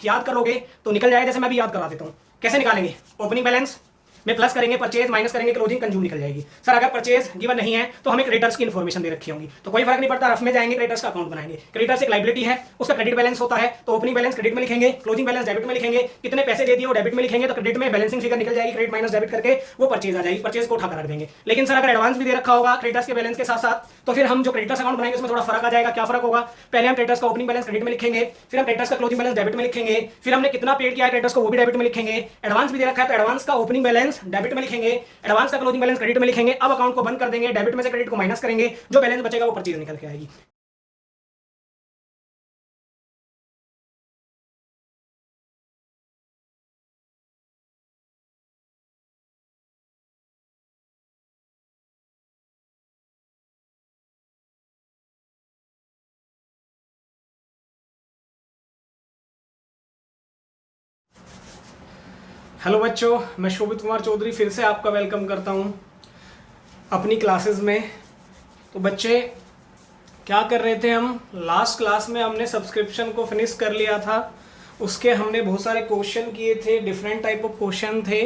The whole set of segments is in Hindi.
याद करोगे तो निकल जाएगा। जैसे मैं भी याद करा देता हूँ, कैसे निकालेंगे। ओपनिंग बैलेंस में प्लस करेंगे, परचेज माइनस करेंगे, क्लोजिंग, कंज्यूम निकल जाएगी। सर अगर परचेज गिवन नहीं है तो हमें क्रेडिटर्स की इन्फॉर्मेशन दे रखी होंगी, तो कोई फर्क नहीं पड़ता, रफ में जाएंगे, क्रेडिटर्स का अकाउंट बनाएंगे। क्रेडिटर्स एक लाइबिलिटी है, उसका क्रेडिट बैलेंस होता है, तो ओपनिंग बैलेंस क्रेडिट में लिखेंगे, क्लोजिंग बैलेंस डेबिट में लिखेंगे। कितने पैसे दे दिए वो डेबिट में लिखेंगे, तो क्रेडिट में बैलेंसिंग फिगर निकल जाएगी, क्रेडिट माइनस डेबिट करके वो परचेज आ जाएगी, परचेज को उठाकर रख देंगे। लेकिन सर अगर एडवांस भी दे रखा होगा क्रेडिटर्स के बैलेंस के साथ साथ, तो फिर हम जो क्रेडिटर्स अकाउंट बनाएंगे उसमें थोड़ा फर्क आ जाएगा। क्या फर्क होगा, पहले हम क्रेडिटर्स का ओपनिंग बैलेंस क्रेडिट में लिखेंगे, फिर हम क्रेडिटर्स का क्लोजिंग बैलेंस डेबिट में लिखेंगे, फिर हमने कितना पेड किया है क्रेडिटर्स को वो भी डेबिट में लिखेंगे। एडवांस भी दे रखा है तो एडवांस का ओपनिंग बैलेंस डेबिट में लिखेंगे, एडवांस का क्लोजिंग बैलेंस क्रेडिट में लिखेंगे। अब अकाउंट को बंद कर देंगे, डेबिट में से क्रेडिट को माइनस करेंगे, जो बैलेंस बचेगा वो परचेज निकल के आएगी। हेलो बच्चों, मैं शोभित कुमार चौधरी फिर से आपका वेलकम करता हूं अपनी क्लासेस में। तो बच्चे क्या कर रहे थे, हम लास्ट क्लास में हमने सब्सक्रिप्शन को फिनिश कर लिया था। उसके हमने बहुत सारे क्वेश्चन किए थे, डिफरेंट टाइप ऑफ क्वेश्चन थे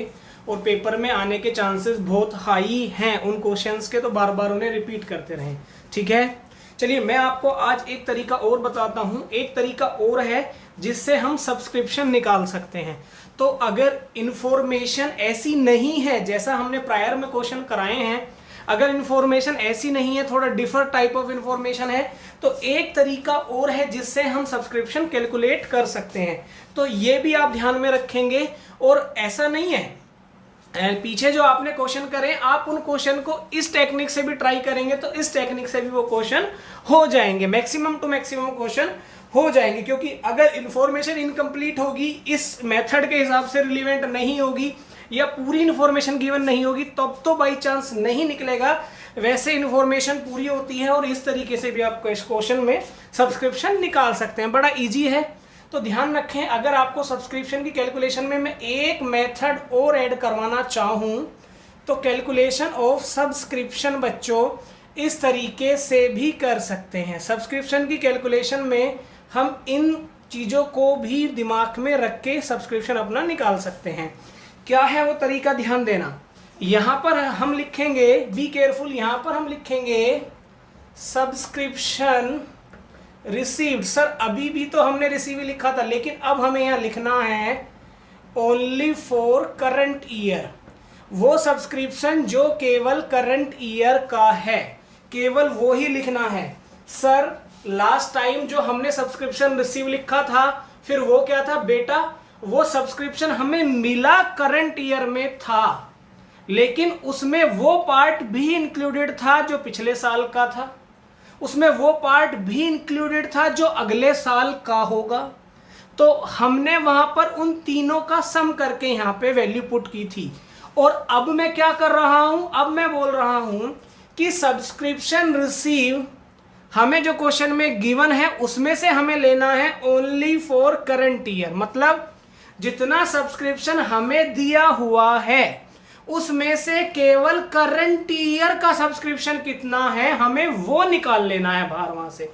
और पेपर में आने के चांसेस बहुत हाई हैं उन क्वेश्चंस के, तो बार बार उन्हें रिपीट करते रहें। ठीक है, चलिए मैं आपको आज एक तरीका और बताता हूँ। एक तरीका और है जिससे हम सब्सक्रिप्शन निकाल सकते हैं। तो अगर इंफॉर्मेशन ऐसी नहीं है जैसा हमने प्रायर में क्वेश्चन कराए हैं, अगर इंफॉर्मेशन ऐसी नहीं है, थोड़ा डिफरेंट टाइप ऑफ इंफॉर्मेशन है, तो एक तरीका और है जिससे हम सब्सक्रिप्शन कैलकुलेट कर सकते हैं। तो ये भी आप ध्यान में रखेंगे। और ऐसा नहीं है पीछे जो आपने क्वेश्चन करे आप उन क्वेश्चन को इस टेक्निक से भी ट्राई करेंगे तो इस टेक्निक से भी वो क्वेश्चन हो जाएंगे, मैक्सिमम टू मैक्सिमम क्वेश्चन हो जाएंगे। क्योंकि अगर इंफॉर्मेशन इनकम्प्लीट होगी, इस मेथड के हिसाब से रिलीवेंट नहीं होगी या पूरी इंफॉर्मेशन गिवन नहीं होगी, तब तो बाई चांस नहीं निकलेगा। वैसे इंफॉर्मेशन पूरी होती है और इस तरीके से भी आप इस क्वेश्चन में सब्सक्रिप्शन निकाल सकते हैं। बड़ा इजी है, तो ध्यान रखें। अगर आपको सब्सक्रिप्शन की कैलकुलेशन में मैं एक मेथड और ऐड करवाना चाहूं तो कैलकुलेशन ऑफ सब्सक्रिप्शन बच्चों इस तरीके से भी कर सकते हैं। सब्सक्रिप्शन की कैलकुलेशन में हम इन चीज़ों को भी दिमाग में रख के सब्सक्रिप्शन अपना निकाल सकते हैं। क्या है वो तरीका, ध्यान देना। यहाँ पर हम लिखेंगे, बी केयरफुल, यहाँ पर हम लिखेंगे सब्सक्रिप्शन रिसीव्ड। सर अभी भी तो हमने रिसीव लिखा था, लेकिन अब हमें यहाँ लिखना है ओनली फॉर करंट ईयर। वो सब्सक्रिप्शन जो केवल करंट ईयर का है, केवल वो ही लिखना है। सर लास्ट टाइम जो हमने सब्सक्रिप्शन रिसीव लिखा था, फिर वो क्या था बेटा, वो सब्सक्रिप्शन हमें मिला करंट ईयर में था, लेकिन उसमें वो पार्ट भी इंक्लूडेड था जो पिछले साल का था, उसमें वो पार्ट भी इंक्लूडेड था जो अगले साल का होगा। तो हमने वहां पर उन तीनों का सम करके यहां पे वैल्यू पुट की थी। और अब मैं क्या कर रहा हूं, अब मैं बोल रहा हूं कि सब्सक्रिप्शन रिसीव हमें जो क्वेश्चन में गिवन है उसमें से हमें लेना है ओनली फॉर करंट ईयर। मतलब जितना सब्सक्रिप्शन हमें दिया हुआ है उसमें से केवल करंट ईयर का सब्सक्रिप्शन कितना है हमें वो निकाल लेना है बाहर वहां से।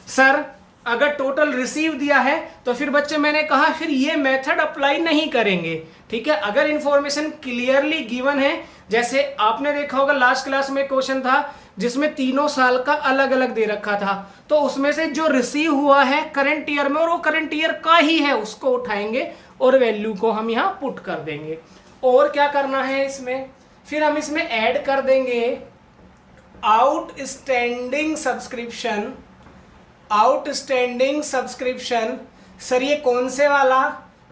सर अगर टोटल रिसीव दिया है तो फिर बच्चे मैंने कहा फिर ये मेथड अप्लाई नहीं करेंगे। ठीक है, अगर इंफॉर्मेशन क्लियरली गिवन है, जैसे आपने देखा होगा लास्ट क्लास में क्वेश्चन था जिसमें तीनों साल का अलग अलग दे रखा था, तो उसमें से जो रिसीव हुआ है करंट ईयर में और वो करंट ईयर का ही है उसको उठाएंगे और वैल्यू को हम यहाँ पुट कर देंगे। और क्या करना है इसमें, फिर हम इसमें ऐड कर देंगे outstanding subscription. Outstanding subscription sir ये कौन से वाला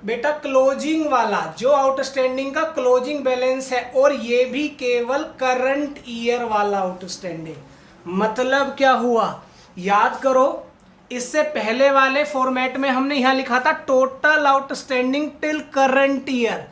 बेटा, क्लोजिंग वाला, जो आउटस्टैंडिंग का क्लोजिंग बैलेंस है, और ये भी केवल करंट ईयर वाला आउटस्टैंडिंग। मतलब क्या हुआ, याद करो, इससे पहले वाले फॉर्मेट में हमने यहां लिखा था total outstanding till current year,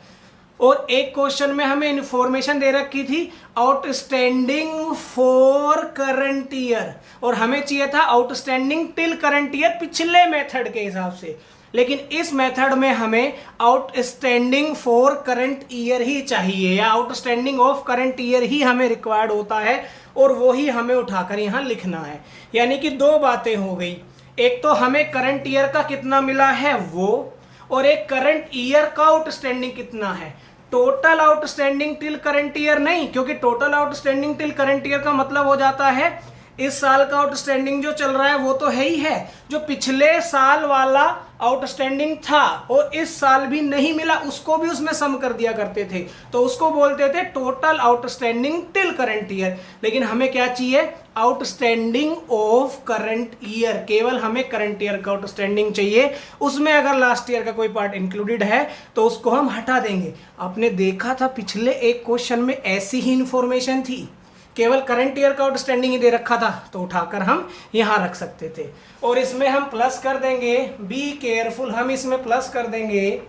और एक क्वेश्चन में हमें इंफॉर्मेशन दे रखी थी आउटस्टैंडिंग फॉर करंट ईयर, और हमें चाहिए था आउटस्टैंडिंग टिल करंट ईयर पिछले मेथड के हिसाब से। लेकिन इस मेथड में हमें आउटस्टैंडिंग फॉर करंट ईयर ही चाहिए, या आउटस्टैंडिंग ऑफ करंट ईयर ही हमें रिक्वायर्ड होता है, और वो ही हमें उठाकर यहाँ लिखना है। यानी कि दो बातें हो गई, एक तो हमें करंट ईयर का कितना मिला है वो, और एक करंट ईयर का आउटस्टैंडिंग कितना है। Total outstanding till current year नहीं, क्योंकि total outstanding till current year का मतलब हो जाता है इस साल का आउटस्टैंडिंग जो चल रहा है वो तो है ही है, जो पिछले साल वाला आउटस्टैंडिंग था और इस साल भी नहीं मिला उसको भी उसमें सम कर दिया करते थे, तो उसको बोलते थे total outstanding till current year. लेकिन हमें क्या चाहिए, आउटस्टैंडिंग ऑफ करंट ईयर, केवल हमें करंट ईयर का आउटस्टैंडिंग चाहिए। उसमें अगर लास्ट ईयर का कोई पार्ट इंक्लूडेड है तो उसको हम हटा देंगे। आपने देखा था पिछले एक क्वेश्चन में ऐसी ही इंफॉर्मेशन थी, केवल करंट ईयर का आउटस्टैंडिंग ही दे रखा था, तो उठाकर हम यहां रख सकते थे। और इसमें हम प्लस कर देंगे, बी केयरफुल, हम इसमें प्लस कर देंगे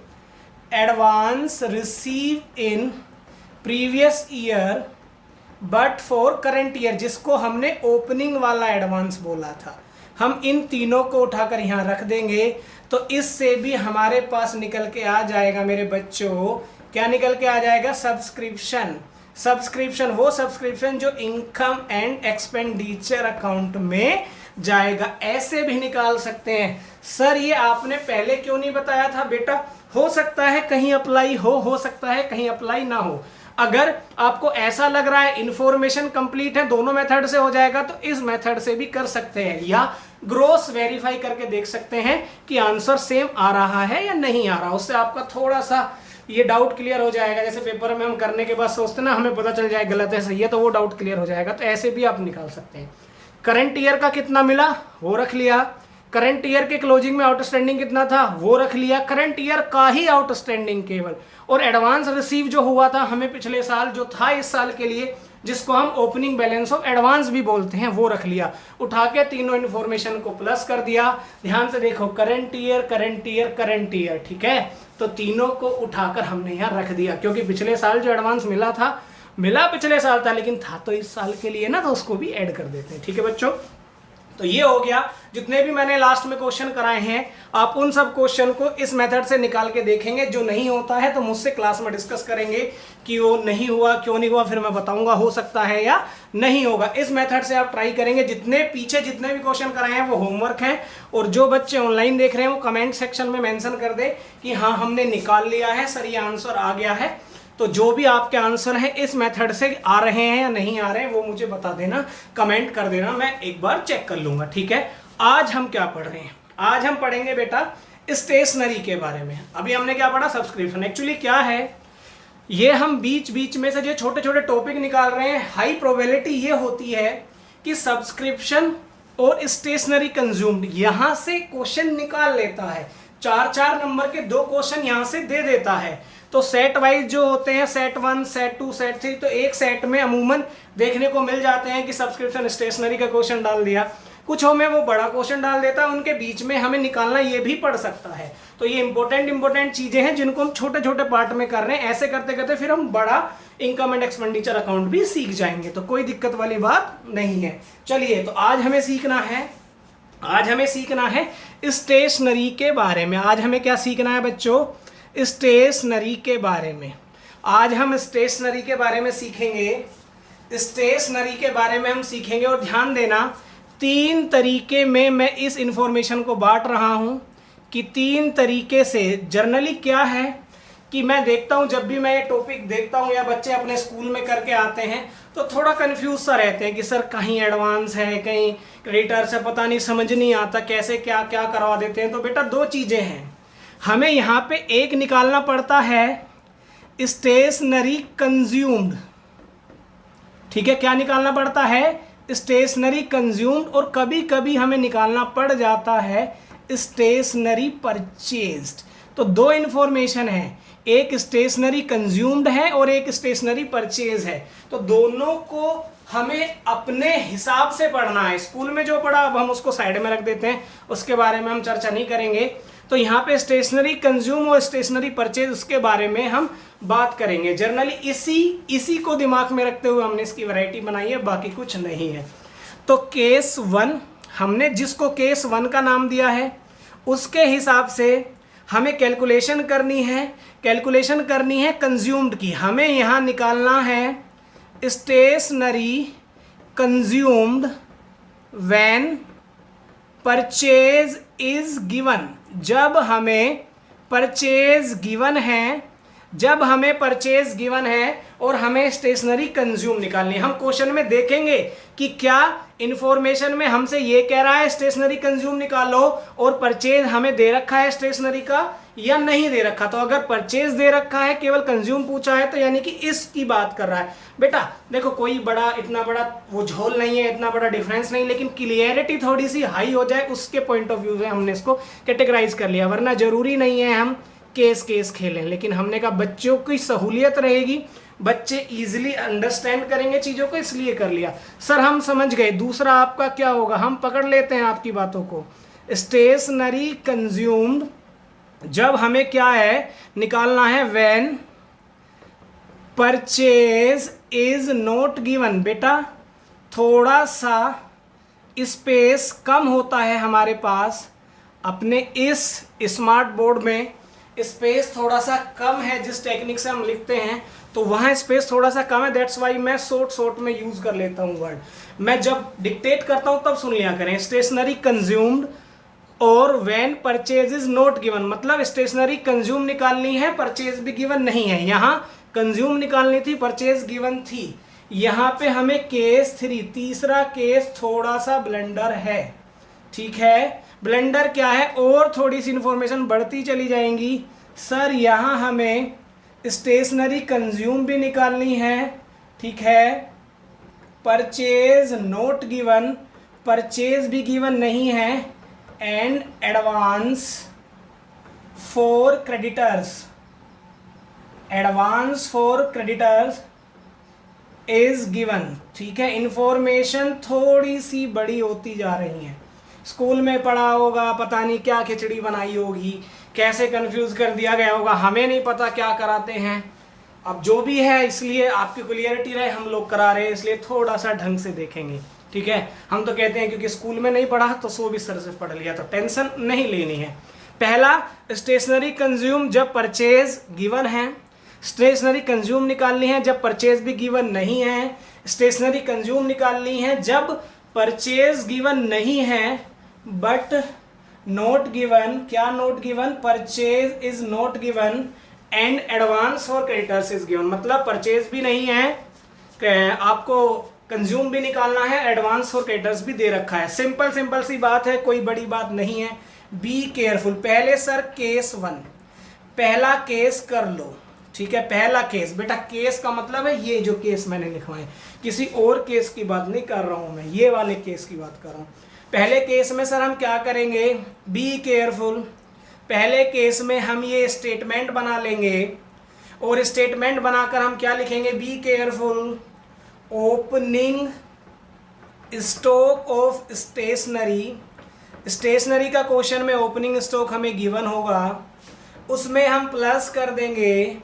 advance receive in previous year but for current year, जिसको हमने ओपनिंग वाला एडवांस बोला था। हम इन तीनों को उठाकर यहां रख देंगे, तो इससे भी हमारे पास निकल के आ जाएगा मेरे बच्चों, क्या निकल के आ जाएगा, सब्सक्रिप्शन। सब्सक्रिप्शन, वो सब्सक्रिप्शन जो इनकम एंड एक्सपेंडिचर अकाउंट में जाएगा। ऐसे भी निकाल सकते हैं। सर ये आपने पहले क्यों नहीं बताया था? बेटा हो सकता है कहीं अप्लाई हो सकता है कहीं अप्लाई ना हो। अगर आपको ऐसा लग रहा है इंफॉर्मेशन कंप्लीट है, दोनों मेथड से हो जाएगा, तो इस मेथड से भी कर सकते हैं, या ग्रोस वेरीफाई करके देख सकते हैं कि आंसर सेम आ रहा है या नहीं आ रहा। उससे आपका थोड़ा सा ये डाउट क्लियर हो जाएगा। जैसे पेपर में हम करने के बाद सोचते हैं ना, हमें पता चल जाए गलत है सही है, तो वो डाउट क्लियर हो जाएगा। तो ऐसे भी आप निकाल सकते हैं। करंट ईयर का कितना मिला वो रख लिया, करंट ईयर के क्लोजिंग में आउटस्टैंडिंग कितना था वो रख लिया, करंट ईयर का ही आउटस्टैंडिंग केवल, और एडवांस रिसीव जो हुआ था हमें पिछले साल जो था इस साल के लिए, जिसको हम ओपनिंग बैलेंस ऑफ एडवांस भी बोलते हैं, वो रख लिया। उठा के तीनों इन्फॉर्मेशन को प्लस कर दिया। ध्यान से देखो, current year current year current year, ठीक है। तो तीनों को उठाकर हमने यहाँ रख दिया, क्योंकि पिछले साल जो एडवांस मिला पिछले साल था, लेकिन था तो इस साल के लिए ना, तो उसको भी ऐड कर देते हैं। ठीक है बच्चों, तो ये हो गया। जितने भी मैंने लास्ट में क्वेश्चन कराए हैं, आप उन सब क्वेश्चन को इस मेथड से निकाल के देखेंगे। जो नहीं होता है तो मुझसे क्लास में डिस्कस करेंगे कि वो नहीं हुआ क्यों नहीं हुआ, फिर मैं बताऊंगा हो सकता है या नहीं होगा। इस मेथड से आप ट्राई करेंगे। जितने भी क्वेश्चन कराए हैं वो होमवर्क है, और जो बच्चे ऑनलाइन देख रहे हैं वो कमेंट सेक्शन में मेंशन कर दे कि हाँ हमने निकाल लिया है सर, ये आंसर आ गया है। तो जो भी आपके आंसर हैं इस मेथड से आ रहे हैं या नहीं आ रहे हैं वो मुझे बता देना, कमेंट कर देना, मैं एक बार चेक कर लूंगा। ठीक है, आज हम क्या पढ़ रहे हैं? आज हम पढ़ेंगे बेटा स्टेशनरी के बारे में। अभी हमने क्या पढ़ा? सब्सक्रिप्शन। एक्चुअली क्या है, ये हम बीच बीच में से जो छोटे छोटे टॉपिक निकाल रहे हैं, हाई प्रोबेबिलिटी ये होती है कि सब्सक्रिप्शन और स्टेशनरी कंज्यूम्ड यहां से क्वेश्चन निकाल लेता है। 4-4 नंबर के 2 क्वेश्चन यहां से दे देता है। तो सेट वाइज जो होते हैं, सेट 1, सेट 2, सेट 3, तो एक सेट में अमूमन देखने को मिल जाते हैं कि सब्सक्रिप्शन स्टेशनरी का क्वेश्चन डाल दिया, कुछ में वो बड़ा क्वेश्चन डाल देता है, उनके बीच में हमें निकालना ये भी पड़ सकता है। तो ये इंपॉर्टेंट चीजें हैं जिनको हम छोटे छोटे पार्ट में कर रहे हैं। ऐसे करते करते फिर हम बड़ा इनकम एंड एक्सपेंडिचर अकाउंट भी सीख जाएंगे, तो कोई दिक्कत वाली बात नहीं है। चलिए, तो आज हमें सीखना है स्टेशनरी के बारे में। आज हमें क्या सीखना है बच्चों? स्टेशनरी के बारे में। आज हम स्टेशनरी के बारे में सीखेंगे। स्टेशनरी के बारे में हम सीखेंगे, और ध्यान देना 3 तरीके में मैं इस इंफॉर्मेशन को बांट रहा हूं कि 3 तरीके से। जर्नली क्या है कि मैं देखता हूं, जब भी मैं ये टॉपिक देखता हूं या बच्चे अपने स्कूल में करके आते हैं तो थोड़ा कंफ्यूज सा रहते हैं कि सर कहीं एडवांस है कहीं क्रेडिटर से, पता नहीं, समझ नहीं आता कैसे क्या क्या करवा देते हैं। तो बेटा 2 चीज़ें हैं, हमें यहाँ पे एक निकालना पड़ता है स्टेशनरी कंज्यूम्ड। ठीक है, क्या निकालना पड़ता है? Stationery consumed. और कभी कभी हमें निकालना पड़ जाता है स्टेशनरी परचेज्ड। तो 2 इंफॉर्मेशन है, एक स्टेशनरी कंज्यूम्ड है और एक स्टेशनरी परचेज है। तो दोनों को हमें अपने हिसाब से पढ़ना है। स्कूल में जो पढ़ा अब हम उसको साइड में रख देते हैं, उसके बारे में हम चर्चा नहीं करेंगे। तो यहाँ पे स्टेशनरी कंज्यूम और स्टेशनरी परचेज, उसके बारे में हम बात करेंगे। जनरली इसी को दिमाग में रखते हुए हमने इसकी वैरायटी बनाई है, बाकी कुछ नहीं है। तो केस 1, हमने जिसको केस 1 का नाम दिया है उसके हिसाब से हमें कैलकुलेशन करनी है कंज्यूम्ड की। हमें यहाँ निकालना है stationery consumed when purchase is given. जब हमें परचेज गिवन है, जब हमें परचेज गिवन है और हमें स्टेशनरी कंज्यूम निकालनी है, हम क्वेश्चन में देखेंगे कि क्या इंफॉर्मेशन में हमसे ये कह रहा है स्टेशनरी कंज्यूम निकालो और परचेज हमें दे रखा है स्टेशनरी का या नहीं दे रखा। तो अगर परचेज दे रखा है, केवल कंज्यूम पूछा है, तो यानी कि इसकी बात कर रहा है। बेटा देखो कोई बड़ा इतना बड़ा वो झोल नहीं है, इतना बड़ा डिफरेंस नहीं, लेकिन क्लियरिटी थोड़ी सी हाई हो जाए उसके पॉइंट ऑफ व्यू से हमने इसको कैटेगराइज कर लिया, वरना जरूरी नहीं है हम केस खेलें। लेकिन हमने कहा बच्चों की सहूलियत रहेगी, बच्चे इजीली अंडरस्टैंड करेंगे चीज़ों को, इसलिए कर लिया। सर हम समझ गए, दूसरा आपका क्या होगा, हम पकड़ लेते हैं आपकी बातों को। स्टेशनरी कंज्यूम्ड, जब हमें क्या है निकालना है, when purchase is not given. बेटा थोड़ा सा स्पेस कम होता है हमारे पास, अपने इस स्मार्ट बोर्ड में स्पेस थोड़ा सा कम है, जिस टेक्निक से हम लिखते हैं तो वहाँ स्पेस थोड़ा सा कम है, दैट्स वाई मैं शॉर्ट में यूज कर लेता हूँ वर्ड। मैं जब डिक्टेट करता हूँ तब सुन लिया करें, स्टेशनरी कंज्यूम्ड और when purchase is not given, मतलब स्टेशनरी कंज्यूम निकालनी है, परचेज भी गिवन नहीं है। यहाँ कंज्यूम निकालनी थी, परचेज गिवन थी। यहाँ पे हमें केस 3, तीसरा केस थोड़ा सा ब्लंडर है, ठीक है। ब्लंडर क्या है, और थोड़ी सी इंफॉर्मेशन बढ़ती चली जाएंगी। सर यहाँ हमें स्टेशनरी कंज्यूम भी निकालनी है, ठीक है, परचेज नॉट गिवन, परचेज भी गिवन नहीं है, and advance for creditors, advance for creditors is given, ठीक है। इंफॉर्मेशन थोड़ी सी बड़ी होती जा रही है, स्कूल में पढ़ा होगा, पता नहीं क्या खिचड़ी बनाई होगी, कैसे कंफ्यूज कर दिया गया होगा, हमें नहीं पता क्या कराते हैं। अब जो भी है, इसलिए आपकी क्लियरिटी रहे, हम लोग करा रहे हैं, इसलिए थोड़ा सा ढंग से देखेंगे, ठीक है। हम तो कहते हैं क्योंकि स्कूल में नहीं पढ़ा तो सो भी सर से पढ़ लिया, तो टेंशन नहीं लेनी है। पहला स्टेशनरी कंज्यूम जब परचेज गिवन है, स्टेशनरी कंज्यूम निकालनी है जब परचेज भी गिवन नहीं है, स्टेशनरी कंज्यूम निकालनी है जब परचेज गिवन नहीं है बट नोट गिवन, क्या note given, purchase is note given and advance for creditors is given, मतलब परचेज भी नहीं है, आपको कंज्यूम भी निकालना है, एडवांस फॉर क्रेडिटर्स भी दे रखा है। सिंपल सी बात है, कोई बड़ी बात नहीं है। Be careful. पहले सर केस 1, पहला केस कर लो, ठीक है। पहला केस, बेटा केस का मतलब है ये जो केस मैंने लिखवाए, किसी और केस की बात नहीं कर रहा हूं मैं, ये वाले केस की बात कर रहा हूं। पहले केस में सर हम क्या करेंगे, बी केयरफुल। पहले केस में हम ये स्टेटमेंट बना लेंगे और स्टेटमेंट बनाकर हम क्या लिखेंगे, be careful, opening stock of stationery. Stationery का क्वेश्चन में ओपनिंग स्टॉक हमें गिवन होगा, उसमें हम प्लस कर देंगे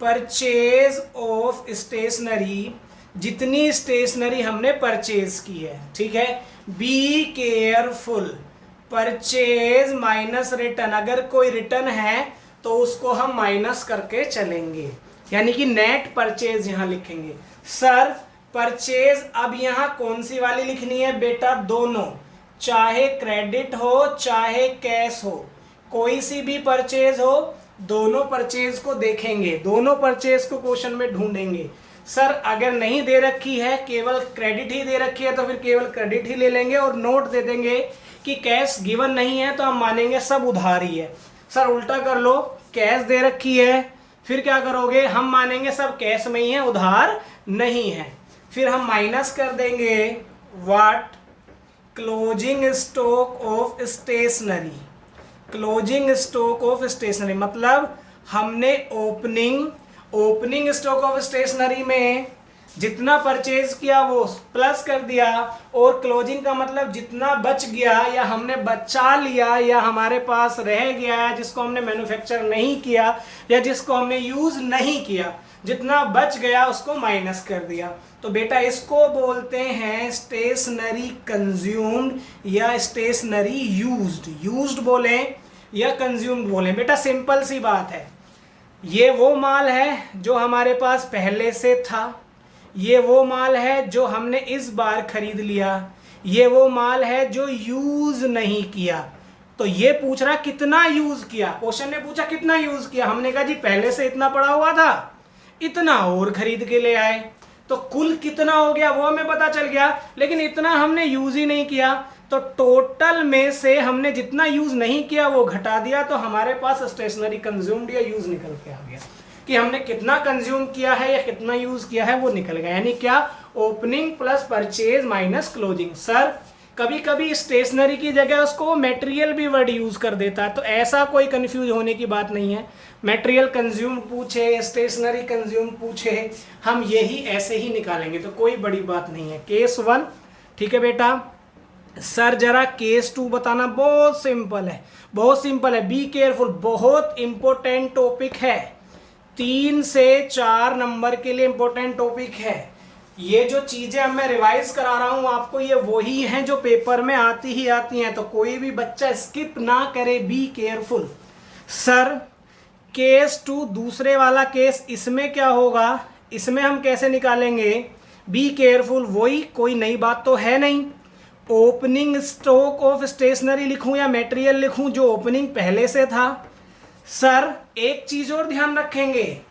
परचेज ऑफ स्टेशनरी, जितनी स्टेशनरी हमने परचेज की है, ठीक है। Be careful, purchase minus return, अगर कोई रिटर्न है तो उसको हम माइनस करके चलेंगे, यानी कि नेट परचेज यहां लिखेंगे। सर परचेज अब यहां कौन सी वाली लिखनी है, बेटा दोनों, चाहे क्रेडिट हो चाहे कैश हो, कोई सी भी परचेज हो, दोनों परचेज को देखेंगे, दोनों परचेज को क्वेश्चन में ढूंढेंगे। सर अगर नहीं दे रखी है, केवल क्रेडिट ही दे रखी है, तो फिर केवल क्रेडिट ही ले लेंगे और नोट दे देंगे कि कैश गिवन नहीं है, तो हम मानेंगे सब उधार ही है। सर उल्टा कर लो, कैश दे रखी है, फिर क्या करोगे, हम मानेंगे सब कैश में ही है, उधार नहीं है। फिर हम माइनस कर देंगे what, closing stock of stationery, closing stock of stationery मतलब हमने ओपनिंग स्टॉक ऑफ स्टेशनरी में जितना परचेज किया वो प्लस कर दिया, और क्लोजिंग का मतलब जितना बच गया या हमने बचा लिया या हमारे पास रह गया, जिसको हमने मैन्युफैक्चर नहीं किया या जिसको हमने यूज नहीं किया, जितना बच गया उसको माइनस कर दिया। तो बेटा इसको बोलते हैं स्टेशनरी कंज्यूम्ड या स्टेशनरी यूज्ड, यूज्ड बोलें या कंज्यूम्ड बोलें। बेटा सिंपल सी बात है, ये वो माल है जो हमारे पास पहले से था, ये वो माल है जो हमने इस बार खरीद लिया, ये वो माल है जो यूज नहीं किया। तो ये पूछ रहा कितना यूज किया, क्वेश्चन ने पूछा कितना यूज किया, हमने कहा जी पहले से इतना पड़ा हुआ था, इतना और खरीद के ले आए, तो कुल कितना हो गया वो हमें पता चल गया, लेकिन इतना हमने यूज ही नहीं किया, तो टोटल में से हमने जितना यूज नहीं किया वो घटा दिया, तो हमारे पास स्टेशनरी कंज्यूम्ड या यूज निकल के आ गया कि हमने कितना कंज्यूम किया है या कितना यूज किया है वो निकल गया। यानी क्या, opening plus purchase minus closing. Sir कभी कभी स्टेशनरी की जगह उसको मटेरियल भी वर्ड यूज कर देता है, तो ऐसा कोई कंफ्यूज होने की बात नहीं है। मटेरियल कंज्यूम पूछे, स्टेशनरी कंज्यूम पूछे, हम यही ऐसे ही निकालेंगे, तो कोई बड़ी बात नहीं है। केस 1 ठीक है बेटा। सर जरा केस 2 बताना। बहुत सिंपल है, बहुत सिंपल है, बी केयरफुल, बहुत इंपॉर्टेंट टॉपिक है, 3 से 4 नंबर के लिए इंपॉर्टेंट टॉपिक है। ये जो चीजें अब मैं रिवाइज करा रहा हूं आपको, ये वही हैं जो पेपर में आती ही आती हैं, तो कोई भी बच्चा स्किप ना करे, बी केयरफुल। सर केस 2 दूसरे वाला केस, इसमें क्या होगा, इसमें हम कैसे निकालेंगे, बी केयरफुल, वही, कोई नई बात तो है नहीं। ओपनिंग स्टॉक ऑफ स्टेशनरी लिखूं या मटेरियल लिखूं, जो ओपनिंग पहले से था। सर एक चीज और ध्यान रखेंगे,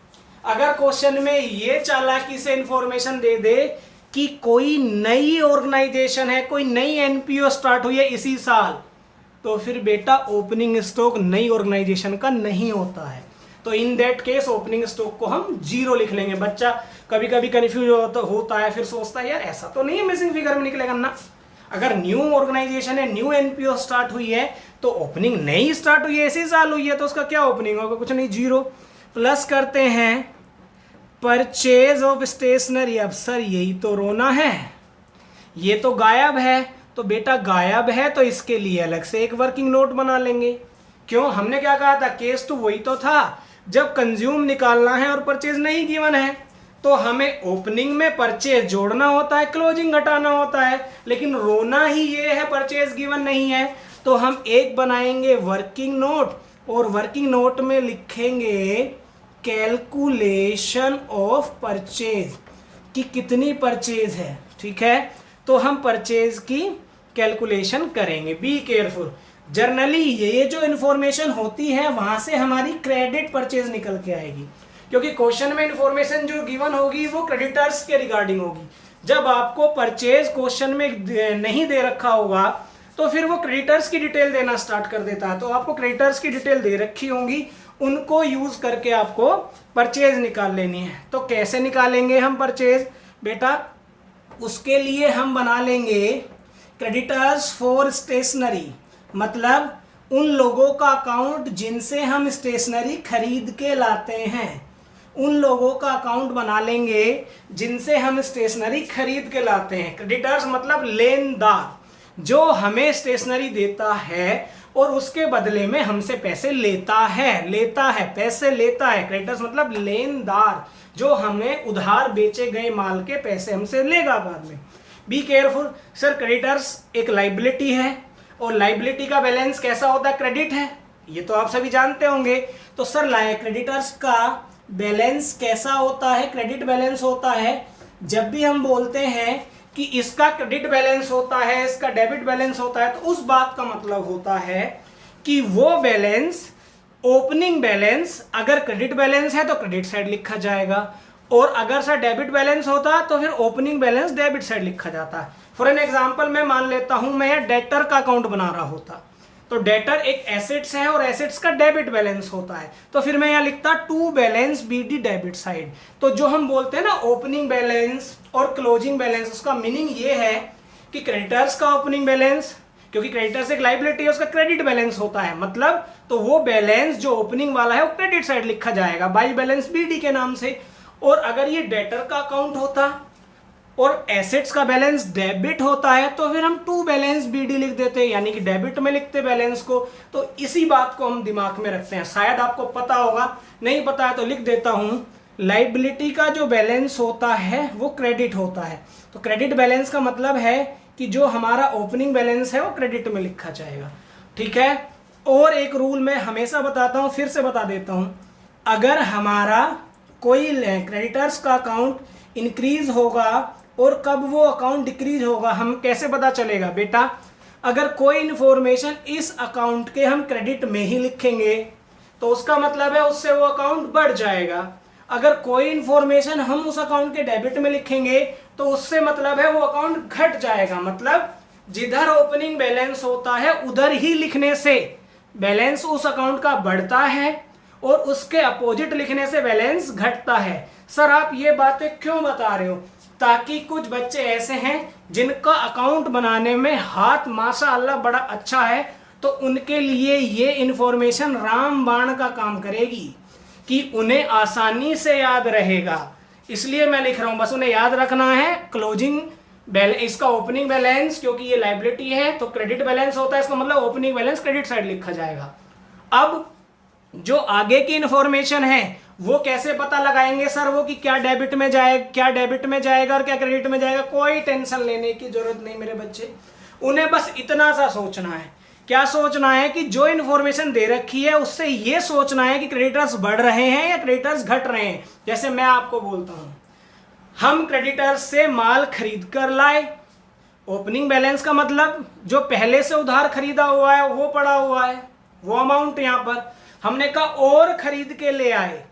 अगर क्वेश्चन में ये चालाकी से इंफॉर्मेशन दे दे कि कोई नई ऑर्गेनाइजेशन है, कोई नई एनपीओ स्टार्ट हुई है इसी साल, तो फिर बेटा ओपनिंग स्टॉक नई ऑर्गेनाइजेशन का नहीं होता है, तो in that case opening stock को हम 0 लिख लेंगे। बच्चा कभी कभी कंफ्यूज होता है, फिर सोचता है यार ऐसा तो नहीं है मिसिंग फिगर में निकलेगा ना। अगर न्यू ऑर्गेनाइजेशन है, न्यू एनपीओ स्टार्ट हुई है, तो ओपनिंग नई स्टार्ट हुई है, इसी साल हुई है, तो उसका क्या ओपनिंग होगा, कुछ नहीं, 0। प्लस करते हैं परचेज ऑफ स्टेशनरी। अब सर यही तो रोना है, ये तो गायब है, तो बेटा गायब है तो इसके लिए अलग से एक वर्किंग नोट बना लेंगे। क्यों, हमने क्या कहा था, केस 2 वही तो था, जब कंज्यूम निकालना है और परचेज नहीं गिवन है, तो हमें ओपनिंग में परचेज जोड़ना होता है, क्लोजिंग घटाना होता है, लेकिन रोना ही ये है परचेज गिवन नहीं है, तो हम एक बनाएंगे वर्किंग नोट, और वर्किंग नोट में लिखेंगे कैलकुलेशन ऑफ परचेज, कि कितनी परचेज है। ठीक है, तो हम परचेज की कैलकुलेशन करेंगे। बी केयरफुल, जर्नली ये जो इंफॉर्मेशन होती है वहां से हमारी क्रेडिट परचेज निकल के आएगी, क्योंकि क्वेश्चन में इंफॉर्मेशन जो गिवन होगी वो क्रेडिटर्स के रिगार्डिंग होगी। जब आपको परचेज क्वेश्चन में नहीं दे रखा होगा तो फिर वो क्रेडिटर्स की डिटेल देना स्टार्ट कर देता है, तो आपको क्रेडिटर्स की डिटेल दे रखी होंगी, उनको यूज करके आपको परचेज निकाल लेनी है। तो कैसे निकालेंगे हम परचेज बेटा, उसके लिए हम बना लेंगे क्रेडिटर्स फॉर स्टेशनरी, मतलब उन लोगों का अकाउंट जिनसे हम स्टेशनरी खरीद के लाते हैं, उन लोगों का अकाउंट बना लेंगे जिनसे हम स्टेशनरी खरीद के लाते हैं। क्रेडिटर्स मतलब लेनदार, जो हमें स्टेशनरी देता है और उसके बदले में हमसे पैसे लेता है, पैसे लेता है। क्रेडिटर्स मतलब लेनदार, जो हमें उधार बेचे गए माल के पैसे हमसे लेगा बाद में। बी केयरफुल, सर क्रेडिटर्स एक लाइबिलिटी है, और लाइबिलिटी का बैलेंस कैसा होता है, क्रेडिट है, ये तो आप सभी जानते होंगे। तो सर क्रेडिटर्स का बैलेंस कैसा होता है, क्रेडिट बैलेंस होता है जब भी हम बोलते हैं कि इसका क्रेडिट बैलेंस होता है, इसका डेबिट बैलेंस होता है, तो उस बात का मतलब होता है कि वो बैलेंस, ओपनिंग बैलेंस अगर क्रेडिट बैलेंस है तो क्रेडिट साइड लिखा जाएगा, और अगर सर डेबिट बैलेंस होता तो फिर ओपनिंग बैलेंस डेबिट साइड लिखा जाता। फॉर एन एग्जांपल मैं मान लेता हूं, मैं डेटर का अकाउंट बना रहा होता, तो डेटर एक एसेट्स है और एसेट्स का डेबिट बैलेंस होता है, तो फिर मैं यहाँ लिखता to balance B D debit side. तो जो हम बोलते हैं ना ओपनिंग बैलेंस और क्लोजिंग बैलेंस, उसका मीनिंग ये है कि क्रेडिटर्स का ओपनिंग बैलेंस, क्योंकि क्रेडिटर्स एक लायबिलिटी है, उसका क्रेडिट बैलेंस होता है, मतलब तो वो बैलेंस जो ओपनिंग वाला है वो क्रेडिट साइड लिखा जाएगा बाई बैलेंस बी डी के नाम से। और अगर ये डेटर का अकाउंट होता और एसेट्स का बैलेंस डेबिट होता है तो फिर हम टू बैलेंस बीडी लिख देते हैं, यानी कि डेबिट में लिखते बैलेंस को। तो इसी बात को हम दिमाग में रखते हैं, शायद आपको पता होगा, नहीं पता है तो लिख देता हूं, लायबिलिटी का जो बैलेंस होता है वो क्रेडिट होता है। तो क्रेडिट बैलेंस का मतलब है कि जो हमारा ओपनिंग बैलेंस है वो क्रेडिट में लिखा जाएगा, ठीक है। और एक रूल मैं हमेशा बताता हूं, फिर से बता देता हूं, अगर हमारा कोई क्रेडिटर्स का अकाउंट इंक्रीज होगा और कब वो अकाउंट डिक्रीज होगा हम कैसे पता चलेगा बेटा, अगर कोई इन्फॉर्मेशन इस अकाउंट के हम क्रेडिट में ही लिखेंगे तो उसका मतलब है उससे वो अकाउंट बढ़ जाएगा। अगर कोई इन्फॉर्मेशन हम उस अकाउंट के डेबिट में लिखेंगे तो उससे मतलब है वो अकाउंट घट जाएगा। मतलब जिधर ओपनिंग बैलेंस होता है उधर ही लिखने से बैलेंस उस अकाउंट का बढ़ता है और उसके अपोजिट लिखने से बैलेंस घटता है। सर आप ये बातें क्यों बता रहे हो? ताकि कुछ बच्चे ऐसे हैं जिनका अकाउंट बनाने में हाथ माशाअल्लाह बड़ा अच्छा है, तो उनके लिए ये इन्फॉर्मेशन रामबाण का काम करेगी कि उन्हें आसानी से याद रहेगा। इसलिए मैं लिख रहा हूं, बस उन्हें याद रखना है क्लोजिंग बैलेंस, इसका ओपनिंग बैलेंस, क्योंकि ये लायबिलिटी है तो क्रेडिट बैलेंस होता है, इसका मतलब ओपनिंग बैलेंस क्रेडिट साइड लिखा जाएगा। अब जो आगे की इंफॉर्मेशन है वो कैसे पता लगाएंगे सर? वो कि क्या डेबिट में जाएगा, क्या डेबिट में जाएगा और क्या क्रेडिट में जाएगा? कोई टेंशन लेने की जरूरत नहीं मेरे बच्चे, उन्हें बस इतना सा सोचना है। क्या सोचना है कि जो इन्फॉर्मेशन दे रखी है उससे ये सोचना है कि क्रेडिटर्स बढ़ रहे हैं या क्रेडिटर्स घट रहे हैं। जैसे मैं आपको बोलता हूं, हम क्रेडिटर्स से माल खरीद कर लाए, ओपनिंग बैलेंस का मतलब जो पहले से उधार खरीदा हुआ है वो पड़ा हुआ है, वो अमाउंट यहां पर हमने कहा और खरीद के ले आए,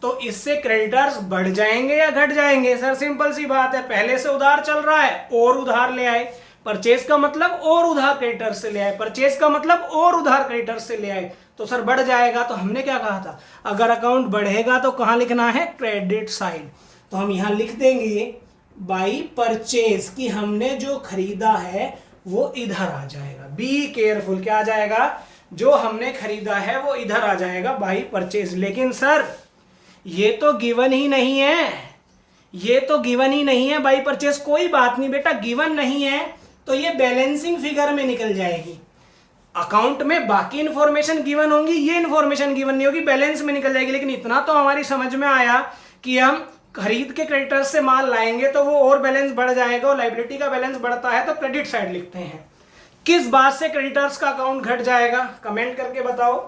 तो इससे क्रेडिटर्स बढ़ जाएंगे या घट जाएंगे? सर सिंपल सी बात है, पहले से उधार चल रहा है और उधार ले आए, परचेज का मतलब और उधार क्रेडिटर से ले आए, परचेज का मतलब और उधार क्रेडिटर से ले आए, तो सर बढ़ जाएगा। तो हमने क्या कहा था, अगर अकाउंट बढ़ेगा तो कहां लिखना है? Credit side. तो हम यहां लिख देंगे बाई परचेज कि हमने जो खरीदा है वो इधर आ जाएगा। बी केयरफुल, क्या आ जाएगा? जो हमने खरीदा है वो इधर आ जाएगा बाई परचेज। लेकिन सर ये तो गिवन ही नहीं है, ये तो गिवन ही नहीं है बाई परचेज। कोई बात नहीं बेटा, गिवन नहीं है तो ये बैलेंसिंग फिगर में निकल जाएगी। अकाउंट में बाकी इंफॉर्मेशन गिवन होंगी, ये इंफॉर्मेशन गिवन नहीं होगी, बैलेंस में निकल जाएगी। लेकिन इतना तो हमारी समझ में आया कि हम खरीद के क्रेडिटर्स से माल लाएंगे तो वो और बैलेंस बढ़ जाएगा, और लायबिलिटी का बैलेंस बढ़ता है तो क्रेडिट साइड लिखते हैं। किस बात से क्रेडिटर्स का अकाउंट घट जाएगा? कमेंट करके बताओ,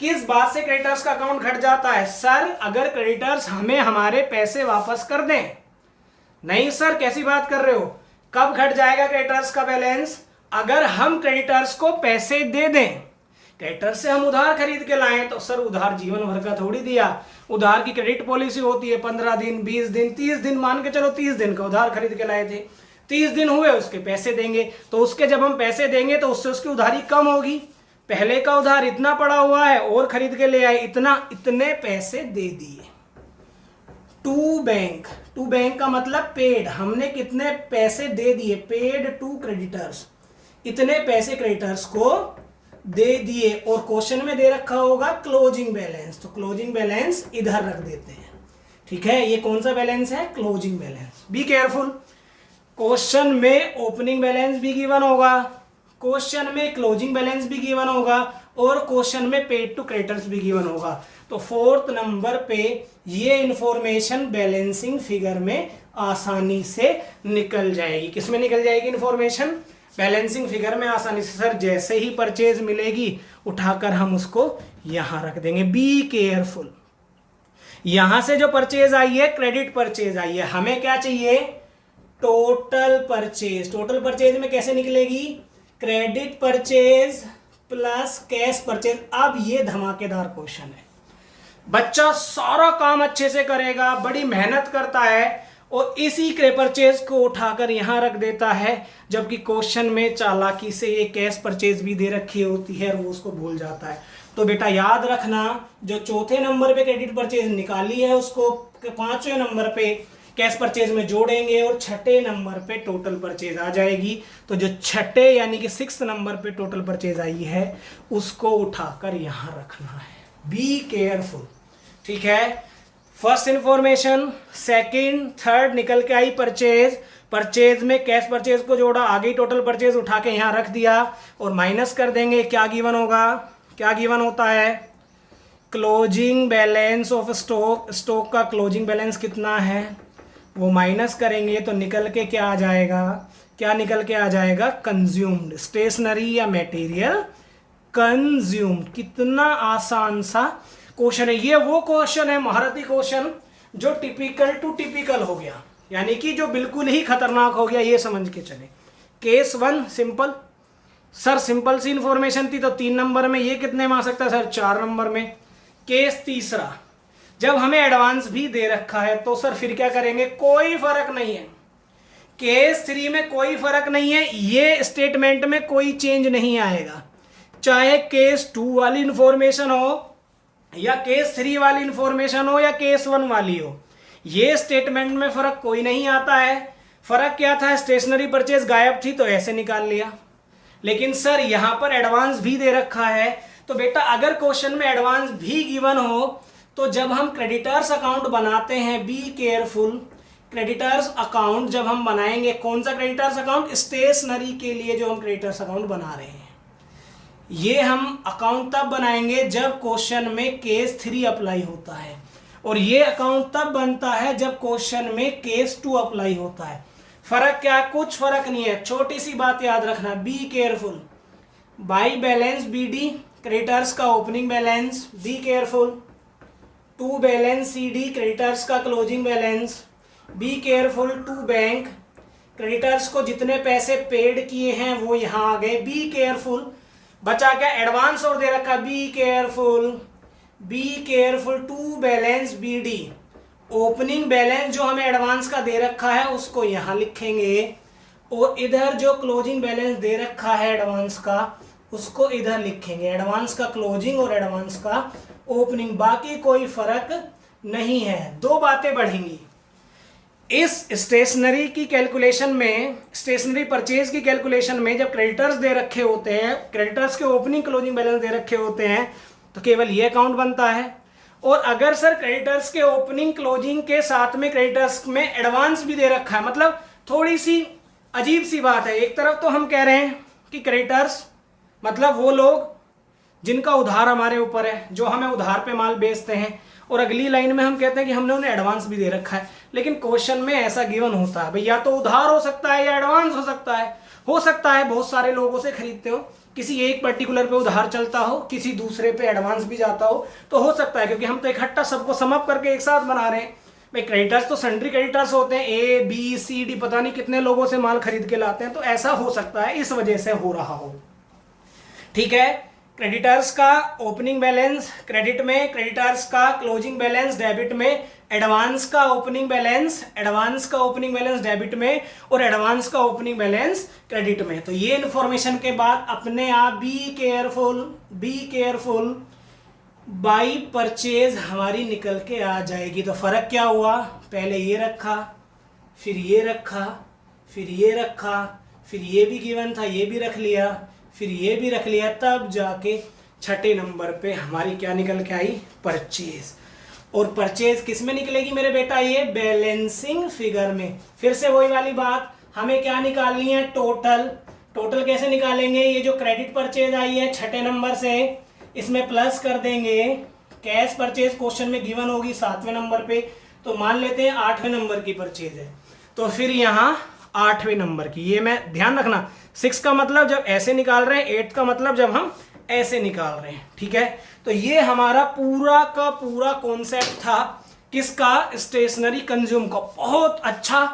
किस बात से क्रेडिटर्स का अकाउंट घट जाता है? सर अगर क्रेडिटर्स हमें हमारे पैसे वापस कर दें। नहीं सर, कैसी बात कर रहे हो? कब घट जाएगा क्रेडिटर्स का बैलेंस? अगर हम क्रेडिटर्स को पैसे दे दें, क्रेडिटर्स से हम उधार खरीद के लाएं, तो सर उधार जीवन भर का थोड़ी दिया। उधार की क्रेडिट पॉलिसी होती है 15 दिन, 20 दिन, 30 दिन, मान के चलो 30 दिन का उधार खरीद के लाए थे, 30 दिन हुए उसके पैसे देंगे, तो उसके जब हम पैसे देंगे तो उससे उसकी उधारी कम होगी। पहले का उधार इतना पड़ा हुआ है और खरीद के ले आए इतना, इतने पैसे दे दिए। टू बैंक, टू बैंक का मतलब पेड, हमने कितने पैसे दे दिए? पेड टू क्रेडिटर्स, इतने पैसे क्रेडिटर्स को दे दिए। और क्वेश्चन में दे रखा होगा क्लोजिंग बैलेंस, तो क्लोजिंग बैलेंस इधर रख देते हैं। ठीक है, ये कौन सा बैलेंस है? Closing balance. Be careful, question में ओपनिंग बैलेंस भी गिवन होगा, क्वेश्चन में क्लोजिंग बैलेंस भी गिवन होगा, और क्वेश्चन में पेड टू क्रेडिटर्स भी गिवन होगा। तो 4th नंबर पे ये इंफॉर्मेशन बैलेंसिंग फिगर में आसानी से निकल जाएगी। किस में निकल जाएगी इंफॉर्मेशन? बैलेंसिंग फिगर में आसानी से। सर जैसे ही परचेज मिलेगी उठाकर हम उसको यहां रख देंगे। बी केयरफुल, यहां से जो परचेज आई है क्रेडिट परचेज आई है, हमें क्या चाहिए? Total purchase. टोटल परचेज में कैसे निकलेगी? Credit purchase plus cash purchase. अब ये धमाकेदार क्वेश्चन है, बच्चा सारा काम अच्छे से करेगा, बड़ी मेहनत करता है और इसी परचेज को उठाकर यहां रख देता है, जबकि क्वेश्चन में चालाकी से ये कैश परचेज भी दे रखी होती है और वो उसको भूल जाता है। तो बेटा याद रखना, जो 4थे नंबर पे क्रेडिट परचेज निकाली है उसको 5वें नंबर पे कैश परचेज में जोड़ेंगे और 6ठे नंबर पे टोटल परचेज आ जाएगी। तो जो 6ठे यानी कि 6th नंबर पे टोटल परचेज आई है उसको उठाकर यहां रखना है। बी केयरफुल, ठीक है। फर्स्ट इंफॉर्मेशन, सेकंड, थर्ड निकल के आई परचेज, परचेज में कैश परचेज को जोड़ा, आगे टोटल परचेज उठा के यहां रख दिया और माइनस कर देंगे। क्या गिवन होगा? क्या गिवन होता है? Closing balance of stock. Stock का क्लोजिंग बैलेंस कितना है वो माइनस करेंगे तो निकल के क्या आ जाएगा? क्या निकल के आ जाएगा? कंज्यूम्ड। स्टेशनरी या मटेरियल कंज्यूम्ड। कितना आसान सा क्वेश्चन है ये। वो क्वेश्चन है महारथी क्वेश्चन जो टिपिकल टू टिपिकल हो गया, यानी कि जो बिल्कुल ही खतरनाक हो गया, ये समझ के चले। केस 1 सिंपल, सर सिंपल सी इंफॉर्मेशन थी तो 3 नंबर में, ये कितने में आ सकता है सर 4 नंबर में। केस तीसरा, जब हमें एडवांस भी दे रखा है तो सर फिर क्या करेंगे, कोई फर्क नहीं है। केस 3 में कोई फर्क नहीं है, ये स्टेटमेंट में कोई चेंज नहीं आएगा, चाहे केस 2 वाली इंफॉर्मेशन हो या केस 3 वाली इंफॉर्मेशन हो या केस 1 वाली हो, ये स्टेटमेंट में फर्क कोई नहीं आता है। फर्क क्या था, स्टेशनरी परचेज गायब थी तो ऐसे निकाल लिया, लेकिन सर यहां पर एडवांस भी दे रखा है। तो बेटा अगर क्वेश्चन में एडवांस भी गिवन हो तो जब हम क्रेडिटर्स अकाउंट बनाते हैं, बी केयरफुल, क्रेडिटर्स अकाउंट जब हम बनाएंगे, कौन सा क्रेडिटर्स अकाउंट, स्टेशनरी के लिए जो हम क्रेडिटर्स अकाउंट बना रहे हैं, ये हम अकाउंट तब बनाएंगे जब क्वेश्चन में केस 3 अप्लाई होता है, और ये अकाउंट तब बनता है जब क्वेश्चन में केस 2 अप्लाई होता है। फर्क क्या, कुछ फर्क नहीं है। छोटी सी बात याद रखना, be careful, by balance B D creditors का opening balance, be careful, to balance C D creditors का closing balance, be careful, to bank creditors को जितने पैसे पेड किए हैं वो यहां आ गए, बी केयरफुल। बचा क्या, एडवांस और दे रखा, be careful, to balance BD, opening balance जो हमें एडवांस का दे रखा है उसको यहां लिखेंगे, और इधर जो क्लोजिंग बैलेंस दे रखा है एडवांस का उसको इधर लिखेंगे, एडवांस का क्लोजिंग और एडवांस का ओपनिंग, बाकी कोई फर्क नहीं है। 2 बातें बढ़ेंगी इस स्टेशनरी की कैलकुलेशन में, स्टेशनरी परचेज की कैलकुलेशन में। जब क्रेडिटर्स दे रखे होते हैं, क्रेडिटर्स के ओपनिंग क्लोजिंग बैलेंस दे रखे होते हैं तो केवल ये अकाउंट बनता है, और अगर सर क्रेडिटर्स के ओपनिंग क्लोजिंग के साथ में क्रेडिटर्स में एडवांस भी दे रखा है, मतलब थोड़ी सी अजीब सी बात है। एक तरफ तो हम कह रहे हैं कि क्रेडिटर्स मतलब वो लोग जिनका उधार हमारे ऊपर है, जो हमें उधार पे माल बेचते हैं, और अगली लाइन में हम कहते हैं कि हमने उन्हें एडवांस भी दे रखा है। लेकिन क्वेश्चन में ऐसा गिवन होता है भाई, या तो उधार हो सकता है या एडवांस हो सकता है। हो सकता है बहुत सारे लोगों से खरीदते हो, किसी एक पर्टिकुलर पे उधार चलता हो, किसी दूसरे पे एडवांस भी जाता हो सकता है, क्योंकि हम तो इकट्ठा सबको सम अप करके एक साथ बना रहे हैं। भाई क्रेडिटर्स तो सन्ड्री क्रेडिटर्स होते हैं, ए बी सी डी, पता नहीं कितने लोगों से माल खरीद के लाते हैं, तो ऐसा हो सकता है, इस वजह से हो रहा हो। ठीक है, क्रेडिटर्स का ओपनिंग बैलेंस क्रेडिट में, क्रेडिटर्स का क्लोजिंग बैलेंस डेबिट में, एडवांस का ओपनिंग बैलेंस डेबिट में, और एडवांस का ओपनिंग बैलेंस क्रेडिट में। तो ये इंफॉर्मेशन के बाद अपने आप बी केयरफुल बाई परचेज हमारी निकल के आ जाएगी। तो फर्क क्या हुआ, पहले ये रखा, फिर ये रखा, फिर ये रखा, फिर ये भी गिवन था, ये भी रख लिया, फिर ये भी रख लिया, तब जाके छठे नंबर पे हमारी क्या निकल के आई, परचेज। और परचेज किस में निकलेगी मेरे बेटा, ये बैलेंसिंग फिगर में। फिर से वही वाली बात, हमें क्या निकालनी है, टोटल कैसे निकालेंगे, ये जो क्रेडिट परचेज आई है छठे नंबर से, इसमें प्लस कर देंगे कैश परचेज, क्वेश्चन में गिवन होगी 7वें नंबर पे, तो मान लेते हैं 8वें नंबर की परचेज है, तो फिर यहाँ 8वें नंबर की, ये मैं ध्यान रखना, 6 का मतलब जब ऐसे निकाल रहे हैं, 8 का मतलब जब हम ऐसे निकाल रहे हैं। ठीक है, तो ये हमारा पूरा का पूरा कॉन्सेप्ट था किसका, स्टेशनरी कंज्यूम का। बहुत अच्छा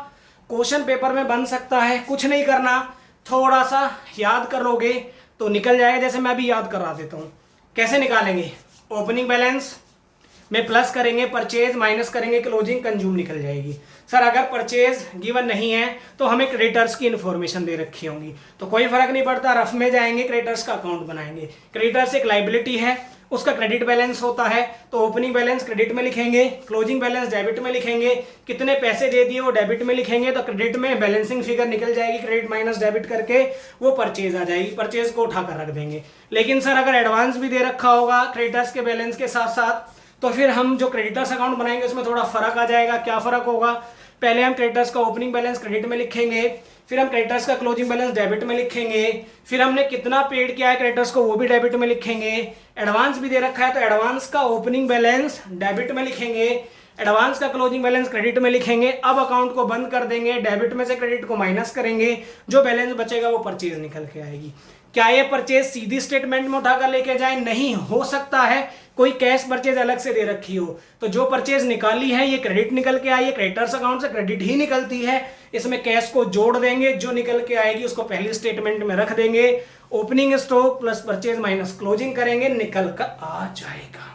क्वेश्चन पेपर में बन सकता है, कुछ नहीं करना, थोड़ा सा याद कर लोगे तो निकल जाएगा। जैसे मैं अभी याद करा देता हूँ, कैसे निकालेंगे, ओपनिंग बैलेंस में प्लस करेंगे, परचेज माइनस करेंगे, क्लोजिंग, कंज्यूम निकल जाएगी। सर अगर परचेज गिवन नहीं है तो हमें क्रेडिटर्स की इन्फॉर्मेशन दे रखी होंगी, तो कोई फर्क नहीं पड़ता, रफ में जाएंगे, क्रेडिटर्स का अकाउंट बनाएंगे। क्रेडिटर्स एक लाइबिलिटी है, उसका क्रेडिट बैलेंस होता है, तो ओपनिंग बैलेंस क्रेडिट में लिखेंगे, क्लोजिंग बैलेंस डेबिट में लिखेंगे, कितने पैसे दे दिए वो डेबिट में लिखेंगे, तो क्रेडिट में बैलेंसिंग फिगर निकल जाएगी, क्रेडिट माइनस डेबिट करके वो परचेज आ जाएगी, परचेज को उठाकर रख देंगे। लेकिन सर अगर एडवांस भी दे रखा होगा क्रेडिटर्स के बैलेंस के साथ साथ, तो फिर हम जो क्रेडिटर्स अकाउंट बनाएंगे उसमें थोड़ा फर्क आ जाएगा। क्या फर्क होगा, पहले हम क्रेडिटर्स का ओपनिंग बैलेंस क्रेडिट में लिखेंगे, फिर हम क्रेडिटर्स का क्लोजिंग बैलेंस डेबिट में लिखेंगे, फिर हमने कितना पेड किया है क्रेडिटर्स को वो भी डेबिट में लिखेंगे, एडवांस भी दे रखा है तो एडवांस का ओपनिंग बैलेंस डेबिट में लिखेंगे, एडवांस का क्लोजिंग बैलेंस क्रेडिट में लिखेंगे। अब अकाउंट को बंद कर देंगे, डेबिट में से क्रेडिट को माइनस करेंगे, जो बैलेंस बचेगा वो परचेज निकल के आएगी। क्या ये परचेज सीधी स्टेटमेंट में उठाकर लेके जाए, नहीं, हो सकता है कोई कैश परचेज अलग से दे रखी हो, तो जो परचेज निकाली है ये क्रेडिट निकल के आई है, क्रेडिटर्स अकाउंट से क्रेडिट ही निकलती है, इसमें कैश को जोड़ देंगे, जो निकल के आएगी उसको पहली स्टेटमेंट में रख देंगे, opening stock plus purchase minus closing करेंगे, निकल कर आ जाएगा।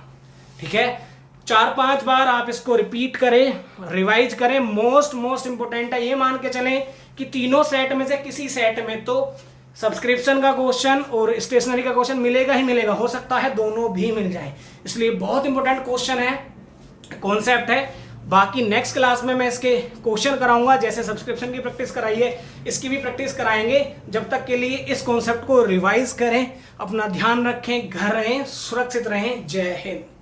ठीक है, 4-5 बार आप इसको रिपीट करें, रिवाइज करें। मोस्ट इंपोर्टेंट है, ये मान के चलें कि तीनों सेट में से किसी सेट में तो सब्सक्रिप्शन का क्वेश्चन और स्टेशनरी का क्वेश्चन मिलेगा ही मिलेगा, हो सकता है दोनों भी मिल जाए, इसलिए बहुत इंपॉर्टेंट क्वेश्चन है, कॉन्सेप्ट है। बाकी नेक्स्ट क्लास में मैं इसके क्वेश्चन कराऊंगा, जैसे सब्सक्रिप्शन की प्रैक्टिस कराई है इसकी भी प्रैक्टिस कराएंगे। जब तक के लिए इस कॉन्सेप्ट को रिवाइज करें, अपना ध्यान रखें, घर रहें, सुरक्षित रहें। जय हिंद।